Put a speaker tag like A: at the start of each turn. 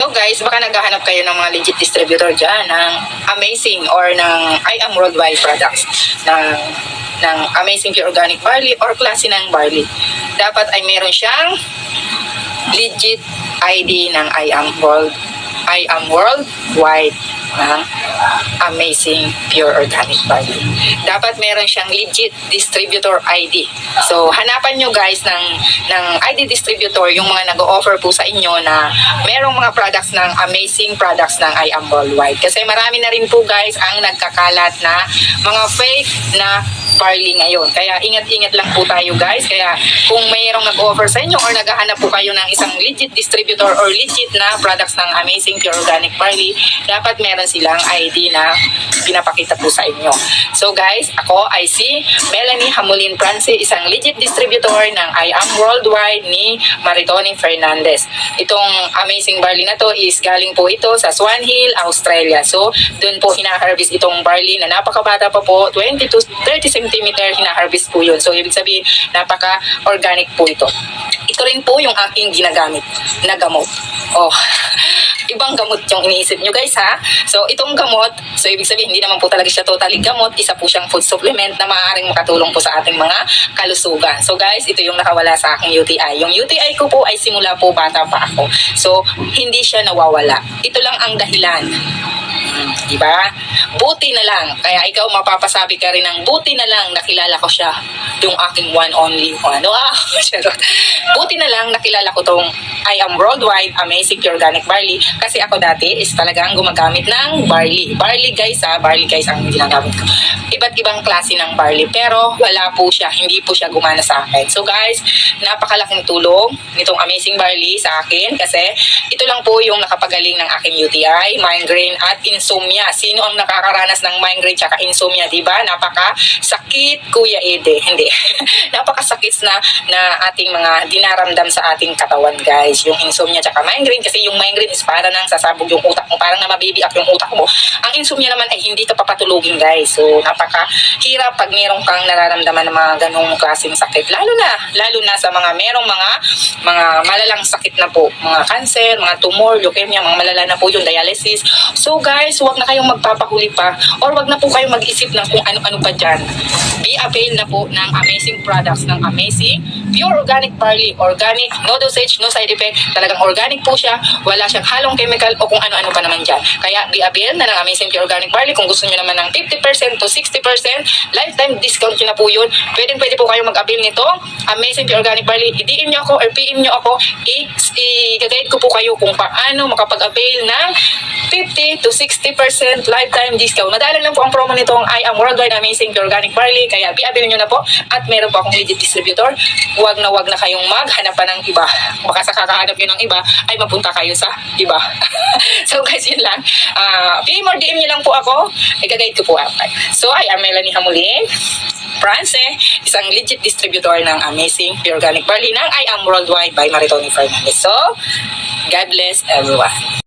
A: So guys, baka naghahanap kayo ng mga legit distributor dyan ng Amazing or ng I Am Worldwide products ng Amazing Pure Organic Barley or klase ng barley. Dapat ay meron siyang legit ID ng I Am Worldwide ng Amazing Pure Organic Barley. Dapat meron siyang legit distributor ID. So, hanapan nyo guys ng ID distributor, yung mga nag-o-offer po sa inyo na merong mga products ng Amazing products ng I Am Worldwide. Kasi marami na rin po guys ang nagkakalat na mga fake na barley ngayon. Kaya ingat-ingat lang po tayo guys. Kaya kung mayroong nag-offer sa inyo or naghahanap po kayo ng isang legit distributor or legit na products ng Amazing Pure Organic Barley, dapat meron silang ID na pinapakita po sa inyo. So guys, ako ay si Melanie Hamulin France, isang legit distributor ng I Am Worldwide ni Maritoni Fernandez. Itong Amazing Barley na to is galing po ito sa Swan Hill, Australia. So doon po hina-harvest itong barley na napakabata pa po, 20 to 30 cm hina-harvest po yun. So ibig sabihin, napaka-organic po ito. Ito rin po yung aking ginagamit na gamot. Oh, ibang gamot yung iniisip nyo guys ha. So itong gamot, so ibig sabihin hindi naman po talaga siya totally gamot, isa po siyang food supplement na maaaring makatulong po sa ating mga kalusugan. So guys, ito yung nakawala sa aking UTI. Yung UTI ko po ay simula po bata pa ako. So hindi siya nawawala. Ito lang ang dahilan. Diba? Buti na lang. Kaya ikaw mapapasabi ka rin ng buti na lang nakilala ko siya. Yung aking one only. Buti na lang nakilala ko tong I Am Worldwide Amazing Pure Organic Barley. Kasi ako dati is talagang gumagamit ng barley. Barley guys ang ginagamit ko. Iba't ibang klase ng barley. Pero wala po siya. Hindi po siya gumana sa akin. So guys, napakalaking tulong nitong Amazing Barley sa akin. Kasi ito lang po yung nakapagaling ng aking UTI, migraine at insomnia. Sino ang nakakaranas ng migraine tsaka insomnia, diba? Napakasakit, Kuya Ede. Hindi. Napakasakit na ating mga dinaramdam sa ating katawan, guys. Yung insomnia tsaka migraine. Kasi yung migraine is para nang sasabog yung utak mo. Parang na mabibiak yung utak mo. Ang insomnia naman ay hindi ka papatulugin, guys. So, napakahirap pag merong kang nararamdaman ng mga ganong klaseng sakit. Lalo na sa mga merong mga malalang sakit na po. Mga cancer, mga tumor, leukemia, mga malala na po yung dialysis. So guys, huwag na kayong magpapahuli pa or huwag na po kayong mag-isip ng kung ano-ano pa dyan. Be avail na po ng amazing products ng Amazing Pure Organic Barley. Organic, no dosage, no side effect. Talagang organic po siya. Wala siyang halong chemical o kung ano-ano pa naman dyan. Kaya be avail na ng Amazing Pure Organic Barley. Kung gusto nyo naman ng 50% to 60%, lifetime discount nyo na po yun. Pwede po kayong mag-avail nito. Amazing Pure Organic Barley. I-DM nyo ako or PM nyo ako. I-guide ko po kayo kung paano makapag-avail ng 50 to 60% lifetime discount. Madalang lang po ang promo nitong I Am Worldwide Amazing Pure Organic Barley. Kaya be-avail nyo na po. At meron po akong legit distributor. Huwag na kayong maghanap pa ng iba. Baka sa kakahanap nyo ng iba, ay mapunta kayo sa iba. So guys, yun lang. PM or DM nyo lang po ako. I-guide ko po ako. So, I am Melanie Hamulin France, isang legit distributor ng Amazing Pure Organic Barley ng I Am Worldwide by Maritoni Fernandez. So, God bless everyone.